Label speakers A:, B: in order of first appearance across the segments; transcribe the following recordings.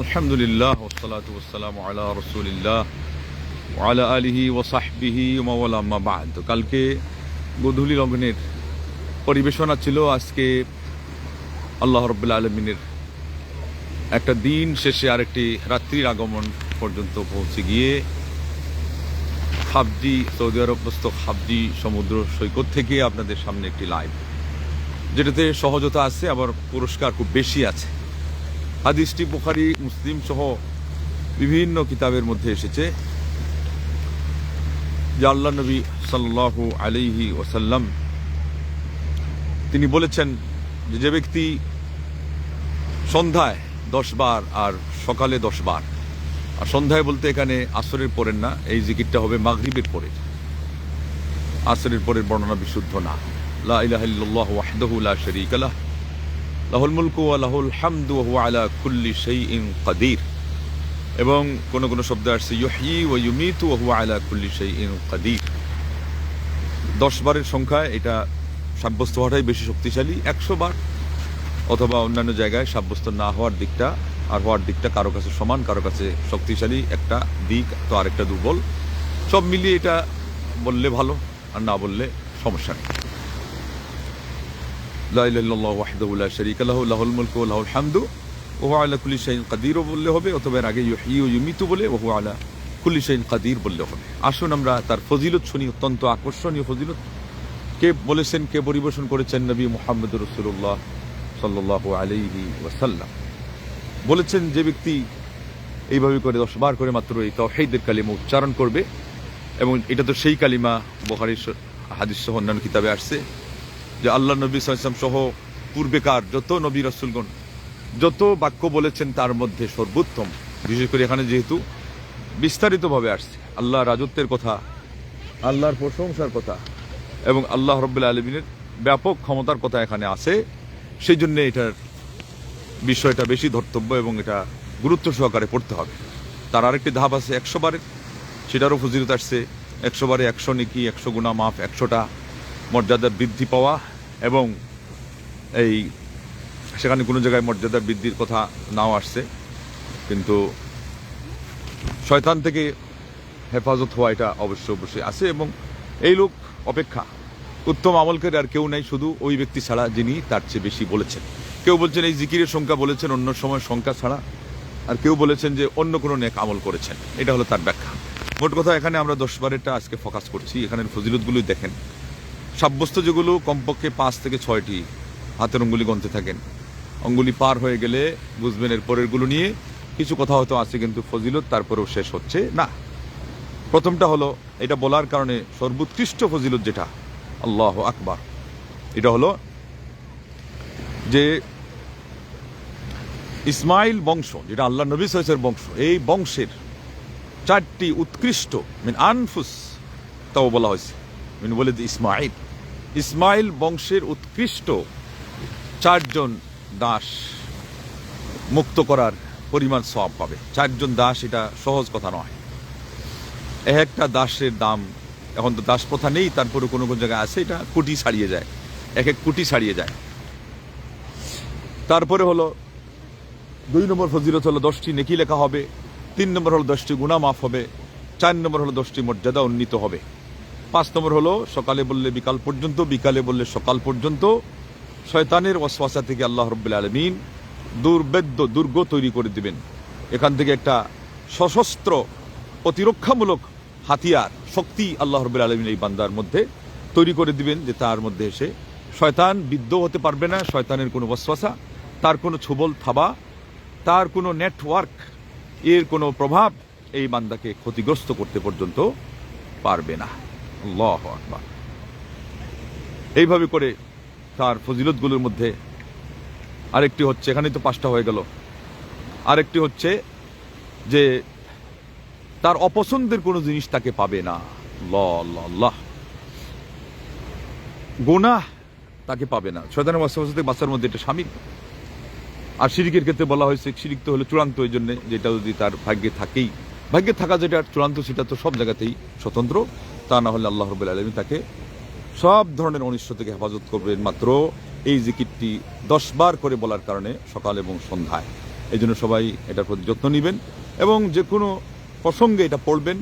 A: আলহামদুলিল্লাহ ওয়াসসালাতু ওয়াসসালামু আলা রাসূলিল্লাহ ওয়া আলা আলিহি ওয়া সাহবিহি ওয়া মাওয়ালা আম্মা বা'দ। কালকে গোধূলি লগ্নের পরিবেশনা ছিল। আজকে আল্লাহ রাব্বুল আলামিনের একটা দিন শেষে আরেকটি রাত্রির আগমন পর্যন্ত পৌঁছে গিয়ে খাবজি, সৌদি আরবস্থ খাবজি সমুদ্র সৈকত থেকে আপনাদের সামনে একটি লাইভ, যেটাতে সহজতা আছে আবার পুরস্কার খুব বেশি আছে। হাদিসটি বুখারী, মুসলিম সহ বিভিন্ন কিতাবের মধ্যে এসেছে যে আল্লাহ নবী সাল্লাল্লাহু আলাইহি ওয়াসাল্লাম তিনি বলেছেন যে ব্যক্তি সন্ধ্যায় 10 বার আর সকালে 10 বার, আর সন্ধ্যায় বলতে এখানে আসরের পরের না, এই জিকিরটা হবে মাগরিবের পরে, আসরের পরের বর্ণনা বিশুদ্ধ না। লা ইলাহা ইল্লাল্লাহু ওয়াহদাহু লা শারীকা লাহু লাহুল মুলকু ওয়া লাহুল হামদু ওয়া হুয়া আলা কুল্লি শাইইন কাদির। এবং কোন কোন শব্দ আসছে ইউহয়ি ওয়া ইউমিতু ওয়া হুয়া আলা কুল্লি শাইইন কাদির। 10 বারের সংখ্যায় এটা সাব্যস্ত হওয়াটাই বেশি শক্তিশালী। 100 বার অথবা অন্যান্য জায়গায় সাব্যস্ত না হওয়ার দিকটা আর হওয়ার দিকটা কারো কাছে সমান, কারো কাছে শক্তিশালী একটা দিক তো আরেকটা দুর্বল। সব মিলিয়ে এটা বললে ভালো, আর না বললে সমস্যা নেই। লা ইলাহা ইল্লাল্লাহু ওয়াহদাহু লা শারীকা লাহু লাহুল মুলকু ওয়া লাহুল হামদু ওয়া হুয়া আলা কুল্লি শাইইন কাদির বললে হবে, অথবা এর আগে ইউহয়ি ওয়া ইউমিতু বলে ওয়া হুয়া আলা কুল্লি শাইইন কাদির বললে হবে। আসুন আমরা তার ফজিলত শুনি। অত্যন্ত আকর্ষণীয় ফজিলত। কে বলেছেন, কে পরিবেশন করেছেন? নবী মুহাম্মদুর রাসূলুল্লাহ সাল্লাল্লাহু আলাইহি ওয়াসাল্লাম বলেছেন, যে ব্যক্তি এইভাবে করে 10 বার করে মাত্র এই তাওহীদের কালিমা উচ্চারণ করবে, এবং এটা তো সেই কালিমা বুখারীর হাদিস সহ অন্যান্য কিতাবে আসছে যে আল্লাহ নবী সাল্লাল্লাহু আলাইহি ওয়াসাল্লাম সহ পূর্বেকার যত নবী রাসূলগণ যত বাক্য বলেছেন তার মধ্যে সর্বোত্তম, বিশেষ করে এখানে যেহেতু বিস্তারিতভাবে আসছে আল্লাহর রাজত্বের কথা, আল্লাহর প্রশংসার কথা এবং আল্লাহ রাব্বুল আলামিনের ব্যাপক ক্ষমতার কথা এখানে আছে, সেই জন্য এটার বিষয়টা বেশি ধর্তব্য এবং এটা গুরুত্ব সহকারে পড়তে হবে। তার আরেকটি ধাপ আছে 100 বারের, সেটারও ফজিলত আসছে। 100 বারে 100 নেকি, 100 গুনাহ মাফ, 100টা মর্যাদার বৃদ্ধি পাওয়া। এবং এই সেখানে কোনো জায়গায় মর্যাদার বৃদ্ধির কথা নাও আসছে, কিন্তু শয়তান থেকে হেফাজত হওয়া এটা অবশ্যই আছে। এবং এই লোক অপেক্ষা উত্তম আমলকারী আর কেউ নাই, শুধু ওই ব্যক্তি ছাড়া যিনি তার চেয়ে বেশি বলেছেন। কেউ বলছেন এই জিকিরের সংখ্যা বলেছেন অন্য সময় সংখ্যা ছাড়া, আর কেউ বলেছেন যে অন্য কোনো নেক আমল করেছেন। এটা হলো তার ব্যাখ্যা। মোট কথা এখানে আমরা 10 বারেরটা আজকে ফোকাস করছি। এখানের ফজিলতগুলোই দেখেন। সাব্যস্ত যেগুলো কমপক্ষে 5 থেকে 6টি হাতের অঙ্গুলি গণতে থাকেন। অঙ্গুলি পার হয়ে গেলে বুঝবেন এর পরেরগুলো নিয়ে কিছু কথা হয়তো আছে, কিন্তু ফজিলত তারপরেও শেষ হচ্ছে না। প্রথমটা হলো, এটা বলার কারণে সর্বোৎকৃষ্ট ফজিলত যেটা, আল্লাহু আকবার, এটা হলো যে ইসমাইল বংশ, যেটা আল্লাহ নবী সাল্লাল্লাহু আলাইহি ওয়াসাল্লামের বংশ, এই বংশের 4টি উৎকৃষ্ট মিন আনফুস তাও বলা হয়েছে মিন ওয়ালিদ ইসমাইল। ইসমাইল বংশের উৎকৃষ্ট 4 জন দাস মুক্ত করার পরিমাণ সওয়াব পাবে। 4 জন দাস, এটা সহজ কথা নয়। একটা দাসের দাম, এখন তো দাস প্রথা নেই, তারপরে কোনো কোনো জায়গায় আছে, এটা কোটি ছাড়িয়ে যায়, এক কোটি ছাড়িয়ে যায়। তারপরে হলো 2 নম্বর ফজিলত হলো 10টি নেকি লেখা হবে। 3 নম্বর হলো 10টি গুনাহ মাফ হবে। 4 নম্বর হলো 10টি মর্যাদা উন্নীত হবে। 5 নম্বর হলো সকালে বললে বিকাল পর্যন্ত, বিকালে বললে সকাল পর্যন্ত শয়তানের ওয়াসওয়াসা থেকে আল্লাহ রাব্বুল আলামিন দুর্গ তৈরি করে দিবেন। এখান থেকে একটা সশস্ত্র প্রতিরক্ষামূলক হাতিয়ার শক্তি আল্লাহ রাব্বুল আলামিন এই বান্দার মধ্যে তৈরি করে দিবেন, যে তার মধ্যে এসে শয়তান বিদ্ধ হতে পারবে না। শয়তানের কোনো ওয়াসওয়াসা, তার কোনো ছবল থাবা, তার কোনো নেটওয়ার্ক, এর কোনো প্রভাব এই বান্দাকে ক্ষতিগ্রস্ত করতে পর্যন্ত পারবে না। আল্লাহু আকবার। এইভাবে করে তার ফজিলতগুলোর মধ্যে আরেকটি হচ্ছে, এখানে তো 5টা হয়ে গেল, আরেকটি হচ্ছে যে তার অপছন্দের কোনো জিনিস তাকে পাবে না। আল্লাহ, গুনাহ তাকে পাবে না। শয়তানের ওয়াসওয়াসা থেকে বাঁচার মধ্যে এটা শামিল। আর শিরিকের ক্ষেত্রে বলা হয়েছে শিরিক তো হলো চূড়ান্ত, এই জন্য যেটা যদি তার ভাগ্যে থাকেই, ভাগ্যে থাকা যেটা চূড়ান্ত, সেটা তো সব জায়গাতেই স্বতন্ত্র। তা না হলে আল্লাহ রাব্বুল আলামিন তাকে সব ধরনের অনিষ্ট থেকে হেফাজত করবেন মাত্র এই জিকিরটি 10 বার করে বলার কারণে, সকাল এবং সন্ধ্যায়। এই জন্য সবাই এটার প্রতি যত্ন নেবেন এবং যে কোনো প্রসঙ্গে এটা পড়বেন।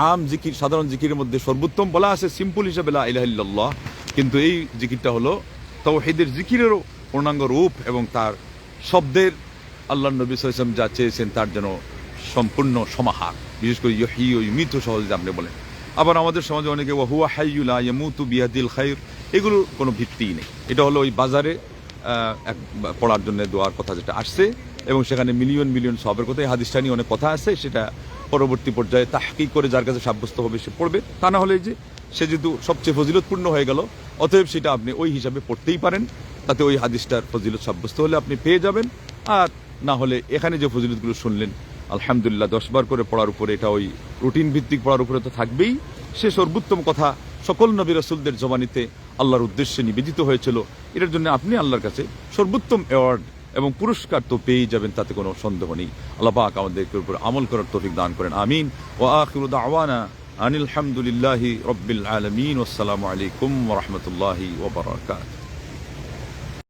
A: আম জিকির, সাধারণ জিকিরের মধ্যে সর্বোত্তম বলা আছে সিম্পল হিসাবে লা ইলাহা ইল্লাল্লাহ, কিন্তু এই জিকিরটা হলো তাওহীদের জিকিরেরও পূর্ণাঙ্গ রূপ এবং তার শব্দের আল্লাহ নবী সাল্লাল্লাহু আলাইহি ওয়াসাল্লাম যা চেয়েছেন তার যেন সম্পূর্ণ সমাহার, বিশেষ করে ইহয়ী ও ইউমীতু সহজে আপনি বলেন। আবার আমাদের সমাজে অনেকে ওয়া হুয়া হাইয়্যু লা ইয়ামুতু বিয়াদিল খায়র, এগুলোর কোনো ভিত্তিই নেই। এটা হলো ওই বাজারে পড়ার জন্য দোয়ার কথা যেটা আসছে এবং সেখানে মিলিয়ন মিলিয়ন সবের কথা, এই হাদিসটা নিয়ে অনেক কথা আছে, সেটা পরবর্তী পর্যায়ে তাহকিক করে যার কাছে সাব্যস্ত হবে সে পড়বে। তা না হলে যে সে যেহেতু সবচেয়ে ফজিলতপূর্ণ হয়ে গেল, অতএব সেটা আপনি ওই হিসাবে পড়তেই পারেন, তাতে ওই হাদিসটার ফজিলত সাব্যস্ত হলে আপনি পেয়ে যাবেন। আর না হলে এখানে যে ফজিলতগুলো শুনলেন আলহামদুলিল্লাহ 10 বার করে পড়ার উপরে, এটা ওই রুটিন ভিত্তিক পড়ার উপরে তো থাকবেই। সে সর্বোত্তম কথা সকল নবী রাসূলদের জবানিতে আল্লাহর উদ্দেশ্যে নিবেদিত হয়েছিল, এটার জন্য আপনি আল্লাহর কাছে সর্বোত্তম অ্যাওয়ার্ড এবং পুরস্কার তো পেয়ে যাবেন, তাতে কোনো সন্দেহ নেই। আল্লাহ পাক আমাদেরকে উপর আমল করার তৌফিক দান করেন, আমিন। ওয়া আখিরু দাওয়ানা আনিল হামদুলিল্লাহি রাব্বিল আলামিন। আসসালামু আলাইকুম ওয়া রাহমাতুল্লাহি ওয়া বারাকাতুহু।